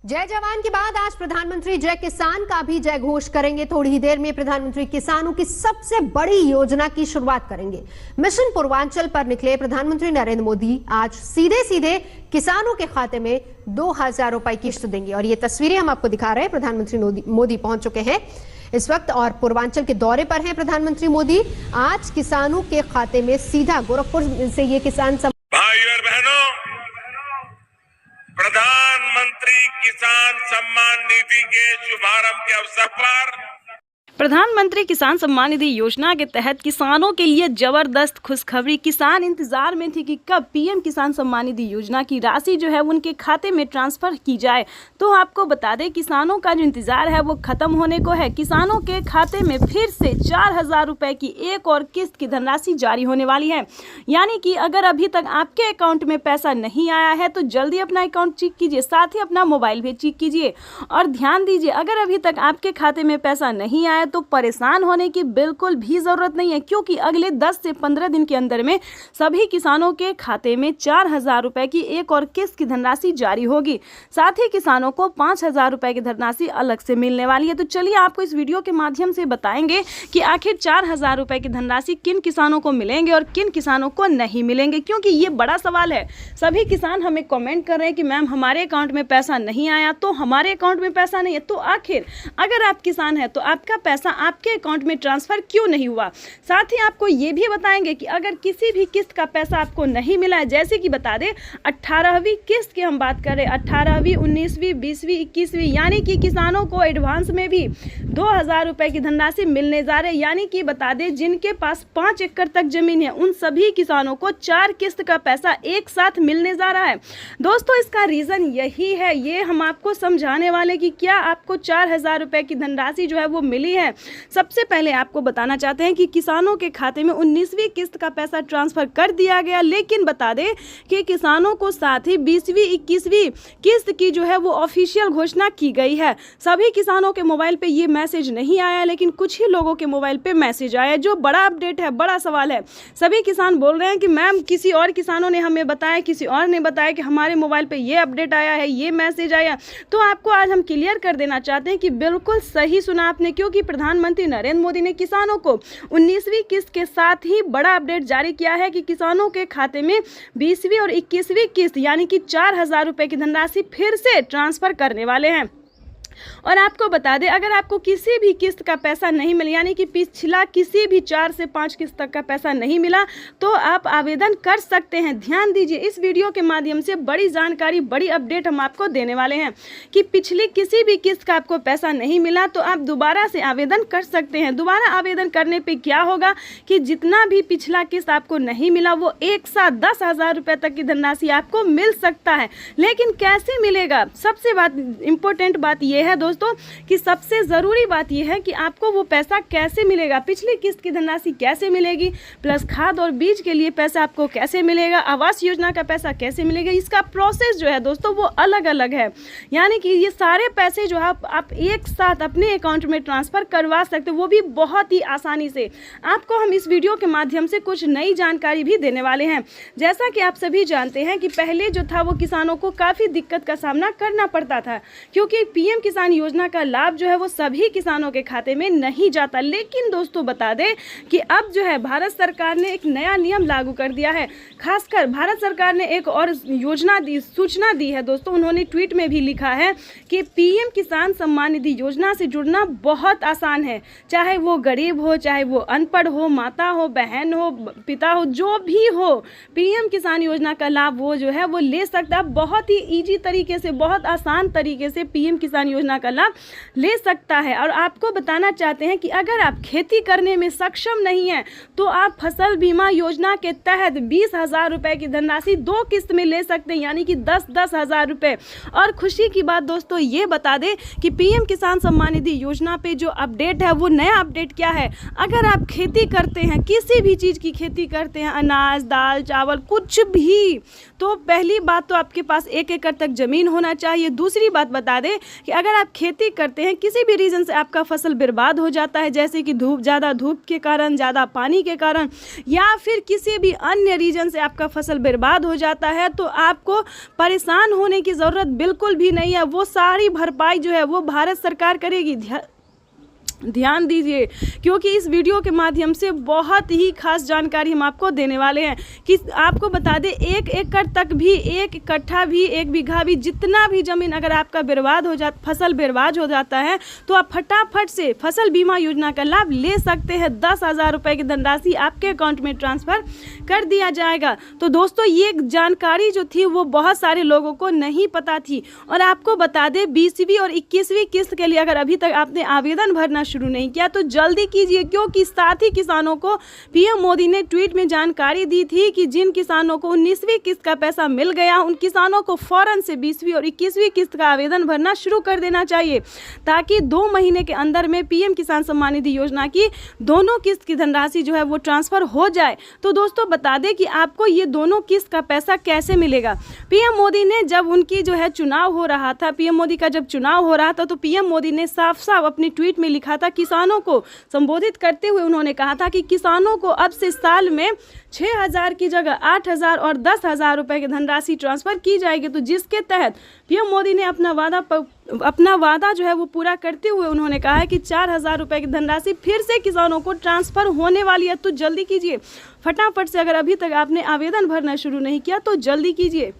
जय जवान के बाद आज प्रधानमंत्री जय किसान का भी जय घोष करेंगे। थोड़ी ही देर में प्रधानमंत्री किसानों की सबसे बड़ी योजना की शुरुआत करेंगे। मिशन पूर्वांचल पर निकले प्रधानमंत्री नरेंद्र मोदी आज सीधे सीधे किसानों के खाते में 2,000 रुपए की किश्त देंगे और ये तस्वीरें हम आपको दिखा रहे हैं। प्रधानमंत्री मोदी पहुंच चुके हैं इस वक्त और पूर्वांचल के दौरे पर हैं प्रधानमंत्री मोदी। आज किसानों के खाते में सीधा गोरखपुर से ये किसान भाइयों और बहनों, प्रधानमंत्री किसान सम्मान निधि के शुभारंभ के अवसर पर प्रधानमंत्री किसान सम्मान निधि योजना के तहत किसानों के लिए जबरदस्त खुशखबरी। किसान इंतजार में थी कि कब पीएम किसान सम्मान निधि योजना की राशि जो है उनके खाते में ट्रांसफर की जाए। तो आपको बता दें, किसानों का जो इंतजार है वो खत्म होने को है। किसानों के खाते में फिर से 4,000 रुपए की एक और किस्त की धनराशि जारी होने वाली है। यानी कि अगर अभी तक आपके अकाउंट में पैसा नहीं आया है तो जल्दी अपना अकाउंट चेक कीजिए, साथ ही अपना मोबाइल भी चेक कीजिए। और ध्यान दीजिए, अगर अभी तक आपके खाते में पैसा नहीं आया तो परेशान होने की बिल्कुल भी जरूरत नहीं है, क्योंकि अगले 10 से 15 दिन के अंदर में सभी किसानों के खाते में 4,000 रुपए की एक और किस्त की धनराशि जारी होगी। साथ ही किसानों को 5,000 रुपए की धनराशि अलग से मिलने वाली है। तो चलिए आपको इस वीडियो के माध्यम से बताएंगे कि आखिर 4,000 रुपए की धनराशि किन किसानों को मिलेंगे और किन किसानों को नहीं मिलेंगे, क्योंकि ये बड़ा सवाल है। सभी किसान हमें कमेंट कर रहे हैं कि मैम हमारे अकाउंट में पैसा नहीं आया, तो हमारे अकाउंट में पैसा नहीं है। तो आखिर अगर आप किसान हैं तो आपका पैसा आपके अकाउंट में ट्रांसफर क्यों नहीं हुआ। साथ ही आपको ये भी बताएंगे कि अगर किसी भी किस्त का पैसा आपको नहीं मिला है, जैसे कि बता दें 18वीं किस्त की हम बात करें, 18वीं, 19वीं, 20वीं, 21वीं, यानी कि किसानों को एडवांस में भी 2,000 रुपए की धनराशि मिलने जा रहे। यानी कि बता दें जिनके पास 5 एकड़ तक जमीन है उन सभी किसानों को 4 किस्त का पैसा एक साथ मिलने जा रहा है। दोस्तों, इसका रीजन यही है, ये हम आपको समझाने वाले कि क्या आपको 4,000 रुपए की धनराशि जो है वो मिली है। सबसे पहले आपको बताना चाहते हैं कि किसानों के खाते में 19वीं किस्त का पैसा ट्रांसफर कर दिया गया, लेकिन बता दें कि किसानों को साथ ही 20वीं, 21वीं किस्त की जो है वो ऑफिशियल घोषणा की गई है। सभी किसानों के मोबाइल पे ये मैसेज नहीं आया, लेकिन कुछ ही लोगों के मोबाइल पे मैसेज आया, जो बड़ा अपडेट है, बड़ा सवाल है। सभी किसान बोल रहे हैं कि मैम किसी और किसानों ने हमें बताया, किसी और ने बताया कि हमारे मोबाइल पे ये अपडेट आया है, ये मैसेज आया। तो आपको आज हम क्लियर कर देना चाहते हैं कि बिल्कुल सही सुना आपने, क्योंकि प्रधानमंत्री नरेंद्र मोदी ने किसानों को 19वीं किस्त के साथ ही बड़ा अपडेट जारी किया है कि किसानों के खाते में 20वीं और 21वीं किस्त यानी कि 4,000 रुपए की धनराशि फिर से ट्रांसफर करने वाले हैं। और आपको बता दें, अगर आपको किसी भी किस्त का पैसा नहीं मिला, यानी कि पिछला किसी भी 4 से 5 किस्त तक का पैसा नहीं मिला, तो आप आवेदन कर सकते हैं। ध्यान दीजिए, इस वीडियो के माध्यम से बड़ी जानकारी, बड़ी अपडेट हम आपको देने वाले हैं कि पिछली किसी भी किस्त का आपको पैसा नहीं मिला तो आप दोबारा से आवेदन कर सकते हैं। दोबारा आवेदन करने पर क्या होगा कि जितना भी पिछला किस्त आपको नहीं मिला वो एक साथ 10,000 रुपये तक की धनराशि आपको मिल सकता है। लेकिन कैसे मिलेगा, सबसे इम्पोर्टेंट बात यह है दोस्तों कि सबसे जरूरी बात यह है कि आपको वो पैसा कैसे मिलेगा, पिछली किस्त की धनराशि कैसे मिलेगी, प्लस खाद और बीज के लिए पैसा आपको कैसे मिलेगा, आवास योजना का पैसा कैसे मिलेगा, इसका प्रोसेस जो है दोस्तों वो अलग अलग है। यानी कि ये सारे पैसे जो आप एक साथ अपने अकाउंट में ट्रांसफर करवा सकते हो, वो भी बहुत ही आसानी से। आपको हम इस वीडियो के माध्यम से कुछ नई जानकारी भी देने वाले हैं। जैसा कि आप सभी जानते हैं कि पहले जो था वो किसानों को काफ़ी दिक्कत का सामना करना पड़ता था, क्योंकि पीएम किसान योजना का लाभ जो है वो सभी किसानों के खाते में नहीं जाता। लेकिन दोस्तों बता दें कि अब जो है भारत सरकार ने एक नया नियम लागू कर दिया है। खासकर भारत सरकार ने एक और सूचना दी है दोस्तों। उन्होंने ट्वीट में भी लिखा है कि पीएम किसान सम्मान निधि योजना से जुड़ना बहुत आसान है, चाहे वो गरीब हो, चाहे वो अनपढ़ हो, माता हो, बहन हो, पिता हो, जो भी हो, पीएम किसान योजना का लाभ वो जो है वो ले सकता है। बहुत ही ईजी तरीके से, बहुत आसान तरीके से पीएम किसान योजना का लाभ ले सकता है। और आपको बताना चाहते हैं कि अगर आप खेती करने में सक्षम नहीं हैं तो आप फसल बीमा योजना के तहत 20,000 रुपए की धनराशि 2 किस्त में ले सकते हैं, यानी कि 10,000 रुपए। और खुशी की बात दोस्तों ये बता दें कि पीएम किसान सम्मान निधि योजना पे जो अपडेट है वो नया अपडेट क्या है। अगर आप खेती करते हैं, किसी भी चीज़ की खेती करते हैं, अनाज, दाल, चावल, कुछ भी, तो पहली बात तो आपके पास 1 एकड़ तक जमीन होना चाहिए। दूसरी बात बता दें कि अगर अगर आप खेती करते हैं, किसी भी रीज़न से आपका फसल बर्बाद हो जाता है, जैसे कि ज़्यादा धूप के कारण, ज़्यादा पानी के कारण, या फिर किसी भी अन्य रीजन से आपका फसल बर्बाद हो जाता है, तो आपको परेशान होने की ज़रूरत बिल्कुल भी नहीं है। वो सारी भरपाई जो है वो भारत सरकार करेगी। ध्यान दीजिए, क्योंकि इस वीडियो के माध्यम से बहुत ही खास जानकारी हम आपको देने वाले हैं कि आपको बता दें, 1 एकड़ तक भी, 1 कट्ठा भी, 1 बीघा भी, जितना भी ज़मीन अगर आपका फसल बर्बाद हो जाता है, तो आप फटाफट से फसल बीमा योजना का लाभ ले सकते हैं। 10,000 रुपये की धनराशि आपके अकाउंट में ट्रांसफ़र कर दिया जाएगा। तो दोस्तों, ये जानकारी जो थी वो बहुत सारे लोगों को नहीं पता थी। और आपको बता दें, 20वीं और 21वीं किस्त के लिए अगर अभी तक आपने आवेदन भरना शुरू नहीं किया तो जल्दी कीजिए, क्योंकि साथ ही किसानों को पीएम मोदी ने ट्वीट में जानकारी दी थी कि जिन किसानों को 19वीं किस्त का पैसा मिल गया, उन किसानों को फौरन से 20वीं और 21वीं किस्त का आवेदन भरना शुरू कर देना चाहिए, ताकि 2 महीने के अंदर में पीएम किसान सम्मान निधि योजना की दोनों किस्त की धनराशि जो है वो ट्रांसफर हो जाए। तो दोस्तों, बता दें कि आपको ये दोनों किस्त का पैसा कैसे मिलेगा। पीएम मोदी ने जब उनकी जो है चुनाव हो रहा था, पीएम मोदी का जब चुनाव हो रहा था, तो पीएम मोदी ने साफ साफ अपनी ट्वीट में लिखा था, किसानों को संबोधित करते हुए उन्होंने कहा था कि किसानों को अब से साल में 6,000 की जगह 8,000 और 10,000 रुपए की धनराशि ट्रांसफर की जाएगी। तो जिसके तहत पीएम मोदी ने अपना वादा जो है वो पूरा करते हुए उन्होंने कहा है कि 4,000 रुपए की धनराशि फिर से किसानों को ट्रांसफर होने वाली है। तो जल्दी कीजिए फटाफट से, अगर अभी तक आपने आवेदन भरना शुरू नहीं किया तो जल्दी कीजिए।